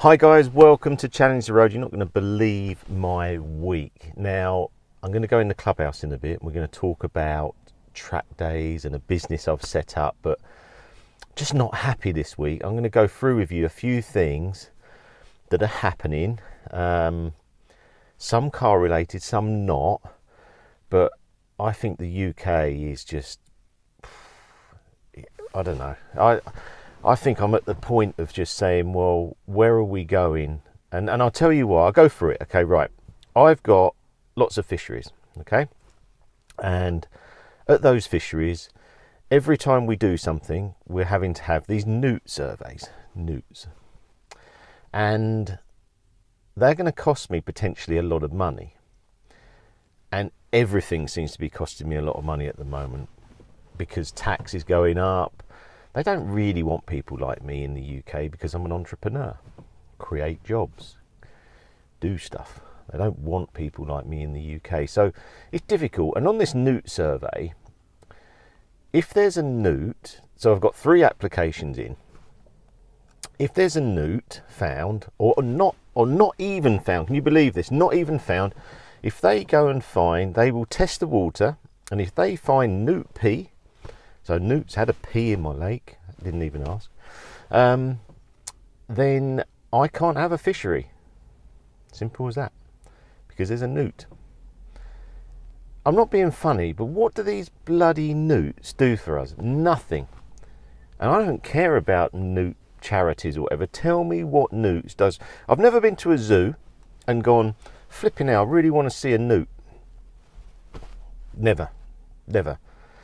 Hi guys, welcome to Challenge the Road. You're not going to believe my week. Now, I'm going to go in the clubhouse in a bit. We're going to talk about track days and a business I've set up, but just not happy this week. I'm going to go through with you a few things that are happening. Some car related, some not, but I think the UK is just, I don't know. I think I'm at the point of just saying, well, where are we going? And I'll tell you why. I'll go through it. Okay, right. I've got lots of fisheries, okay? And at those fisheries, every time we do something, we're having to have these newt surveys. Newts. And they're going to cost me potentially a lot of money. And everything seems to be costing me a lot of money at the moment because tax is going up. They don't really want people like me in the UK because I'm an entrepreneur, create jobs, do stuff. They don't want people like me in the UK. So it's difficult. And on this newt survey, if there's a newt, so I've got 3 applications in. If there's a newt found or not even found, can you believe this? Not even found. If they go and find, they will test the water. And if they find newt pee, so newts had a pee in my lake, didn't even ask, then I can't have a fishery. Simple as that. Because there's a newt. I'm not being funny, but what do these bloody newts do for us? Nothing. And I don't care about newt charities or whatever. Tell me what newts does. I've never been to a zoo and gone, flipping out, I really want to see a newt. Never.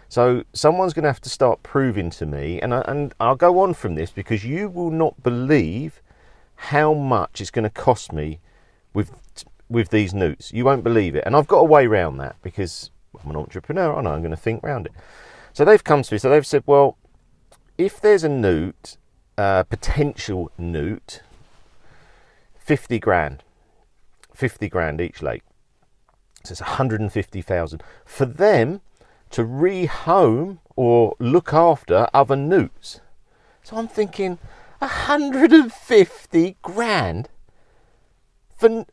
So someone's going to have to start proving to me, and I'll go on from this because you will not believe how much it's going to cost me with these newts. You won't believe it. And I've got a way around that because I'm an entrepreneur. I know I'm going to think around it. So they've come to me. So they've said, well, if there's a newt, potential newt, 50 grand. 50 grand each lake. So it's 150,000. For them to rehome or look after other newts. So I'm thinking 150 grand for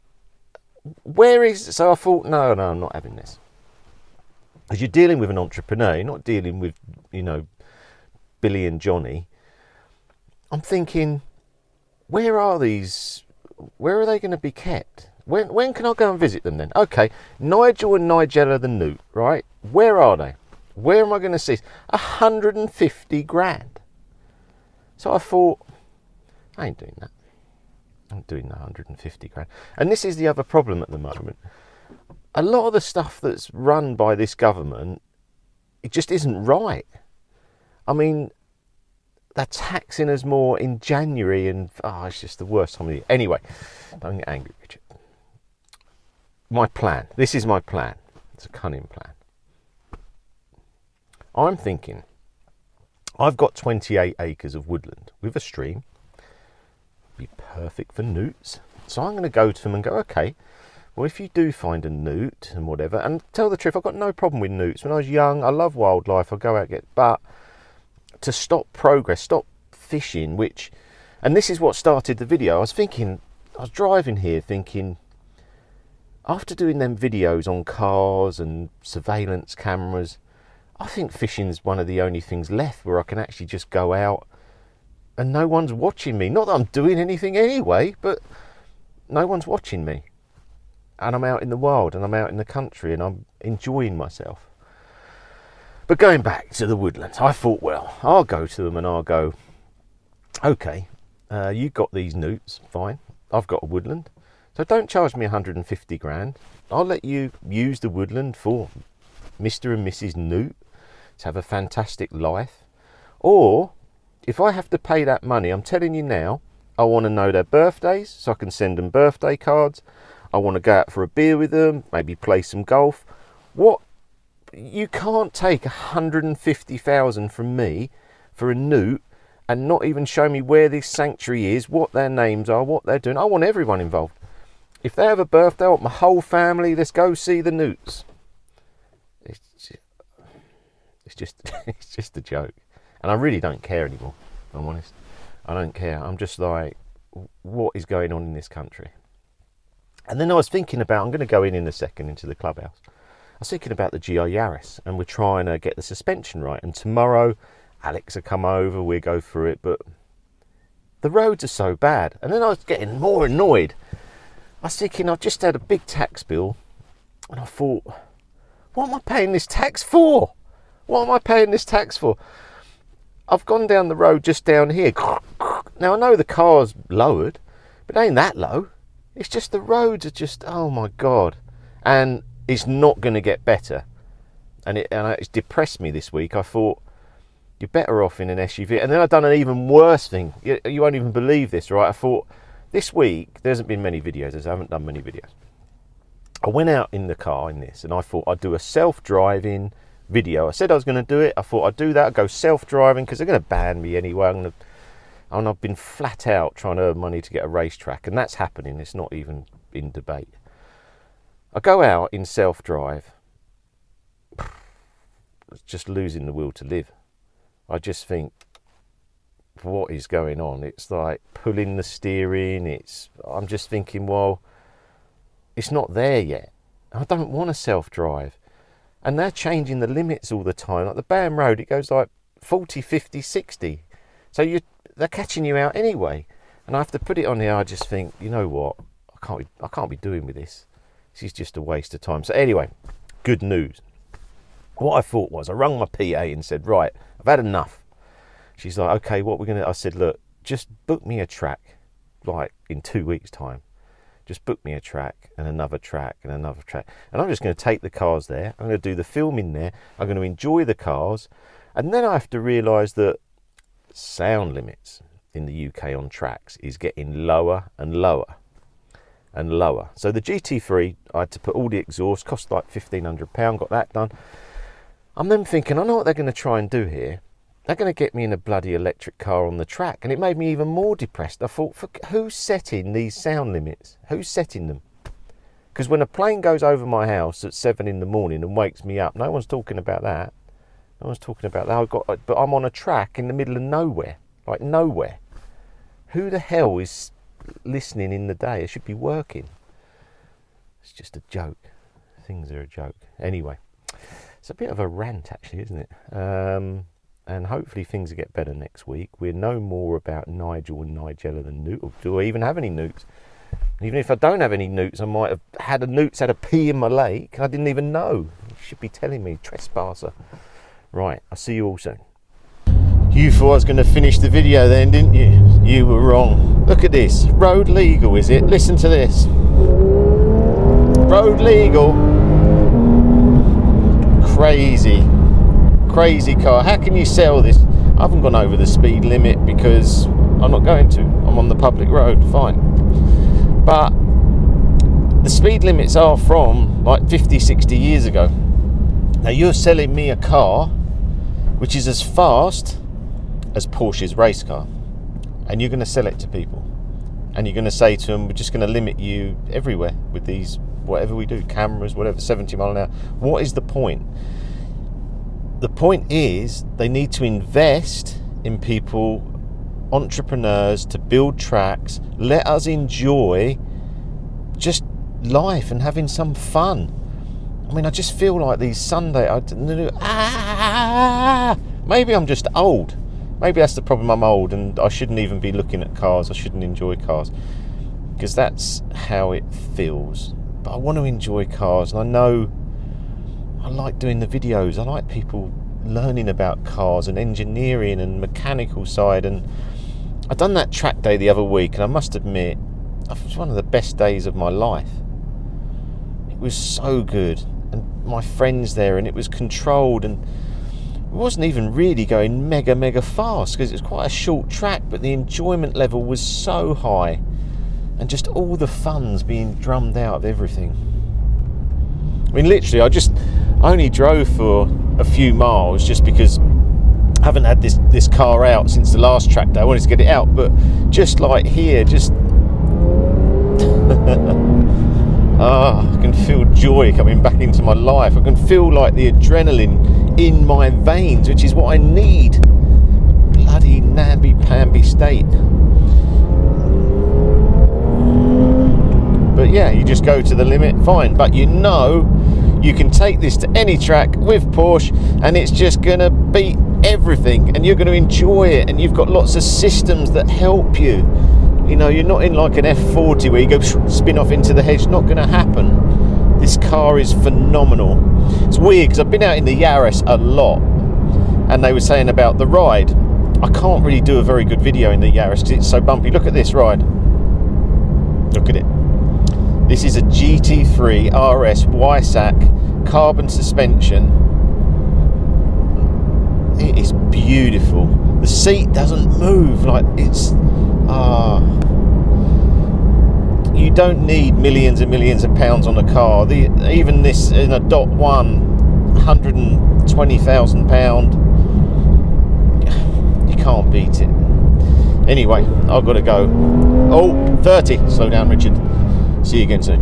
where is, so I thought no, I'm not having this. Because you're dealing with an entrepreneur, you're not dealing with, Billy and Johnny. I'm thinking, where are they going to be kept? When can I go and visit them then? Okay, Nigel and Nigella the newt, right? Where are they? Where am I going to see? 150 grand. So I thought, I ain't doing that. I'm doing the 150 grand. And this is the other problem at the moment. A lot of the stuff that's run by this government, it just isn't right. I mean, they're taxing us more in January and, it's just the worst time of the year. Anyway, don't get angry, Richard. My plan. This is my plan. It's a cunning plan. I'm thinking, I've got 28 acres of woodland with a stream. Be perfect for newts. So I'm going to go to them and go, okay, well, if you do find a newt and whatever, and tell the truth, I've got no problem with newts. When I was young, I love wildlife. I go out and get, but to stop progress, stop fishing, and this is what started the video. I was driving here thinking, after doing them videos on cars and surveillance cameras, I think fishing's one of the only things left where I can actually just go out and no one's watching me. Not that I'm doing anything anyway, but no one's watching me. And I'm out in the wild and I'm out in the country and I'm enjoying myself. But going back to the woodlands, I thought, well, I'll go to them and I'll go, okay, you got these newts, fine. I've got a woodland. So don't charge me 150 grand. I'll let you use the woodland for Mr. and Mrs. Newt to have a fantastic life. Or if I have to pay that money, I'm telling you now, I want to know their birthdays so I can send them birthday cards. I want to go out for a beer with them, maybe play some golf. What? You can't take 150,000 from me for a newt and not even show me where this sanctuary is, what their names are, what they're doing. I want everyone involved. If they have a birthday, I want my whole family. Let's go see the newts. It's just a joke. And I really don't care anymore, if I'm honest. I don't care. I'm just like, what is going on in this country. And then I was thinking about, I'm going to go in a second into the clubhouse. I was thinking about the GR Yaris, and we're trying to get the suspension right. And tomorrow, Alex will come over, we'll go through it, but the roads are so bad. And then I was getting more annoyed. I was thinking, I've just had a big tax bill, and I thought, what am I paying this tax for? What am I paying this tax for? I've gone down the road just down here. Now, I know the car's lowered, but it ain't that low. It's just the roads are just, oh my God. And it's not going to get better. And it's depressed me this week. I thought, you're better off in an SUV. And then I've done an even worse thing. You won't even believe this, right? I thought, this week, there hasn't been many videos. I haven't done many videos. I went out in the car in this, and I thought I'd do a self-driving video. I said I was going to do it. I thought I'd do that. I'd go self-driving because they're going to ban me anyway. And I've been flat out trying to earn money to get a racetrack, and that's happening. It's not even in debate. I go out in self-drive, just losing the will to live. I just think, what is going on? It's like pulling the steering. I'm just thinking, well, it's not there yet. I don't want to self-drive. And they're changing the limits all the time. Like the Bam Road, it goes like 40, 50, 60. So they're catching you out anyway. And I have to put it on here. I just think, you know what? I can't be doing with this. This is just a waste of time. So anyway, good news. What I thought was, I rung my PA and said, right, I've had enough. She's like, okay, what we're going to... I said, look, just book me a track, like in 2 weeks' time. Just book me a track and another track and another track. And I'm just going to take the cars there. I'm going to do the filming there. I'm going to enjoy the cars. And then I have to realise that sound limits in the UK on tracks is getting lower and lower and lower. So the GT3, I had to put all the exhaust, cost like £1,500, got that done. I'm then thinking, I know what they're going to try and do here. They're going to get me in a bloody electric car on the track. And it made me even more depressed. I thought, who's setting these sound limits? Who's setting them? Because when a plane goes over my house at 7 in the morning and wakes me up, no one's talking about that. No one's talking about that. But I'm on a track in the middle of nowhere. Like nowhere. Who the hell is listening in the day? It should be working. It's just a joke. Things are a joke. Anyway, it's a bit of a rant actually, isn't it? And hopefully things will get better next week. We'll know more about Nigel and Nigella than Newt. Or do I even have any newts? Even if I don't have any newts, I might have had a pee in my lake. I didn't even know. You should be telling me, trespasser. Right, I'll see you all soon. You thought I was going to finish the video then, didn't you? You were wrong. Look at this. Road legal, is it? Listen to this. Road legal. Crazy car. How can you sell this? I haven't gone over the speed limit because I'm not going to. I'm on the public road, fine. But the speed limits are from like 50, 60 years ago. Now you're selling me a car which is as fast as Porsche's race car, and you're going to sell it to people, and you're going to say to them, we're just going to limit you everywhere with these, whatever we do, cameras, whatever, 70 mile an hour. What is the point? The point is they need to invest in people, entrepreneurs, to build tracks. Let us enjoy just life and having some fun. I mean, I just feel like these Sunday... maybe I'm just old. Maybe that's the problem, I'm old and I shouldn't even be looking at cars. I shouldn't enjoy cars. Because that's how it feels. But I want to enjoy cars, and I know I like doing the videos. I like people learning about cars and engineering and mechanical side. And I done that track day the other week, and I must admit, it was one of the best days of my life. It was so good, and my friends there, and it was controlled, and it wasn't even really going mega fast because it was quite a short track, but the enjoyment level was so high, and just all the fun's being drummed out of everything. I mean, literally, I only drove for a few miles just because I haven't had this car out since the last track day. I wanted to get it out, but just like here, just I can feel joy coming back into my life. I can feel like the adrenaline in my veins, which is what I need. Bloody namby-pamby state. yeah, you just go to the limit, fine. But you know, you can take this to any track with Porsche and it's just going to beat everything and you're going to enjoy it, and you've got lots of systems that help you. You know, you're not in like an F40 where you go spin off into the hedge. Not going to happen. This car is phenomenal. It's weird because I've been out in the Yaris a lot and they were saying about the ride. I can't really do a very good video in the Yaris because it's so bumpy. Look at this ride. Look at it. This is a GT3 RS YSAC carbon suspension. It is beautiful. The seat doesn't move, like it's you don't need millions and millions of pounds on a car. Even this in a .1, £120,000, you can't beat it. Anyway, I've got to go. Oh, 30. Slow down, Richard. See you again soon.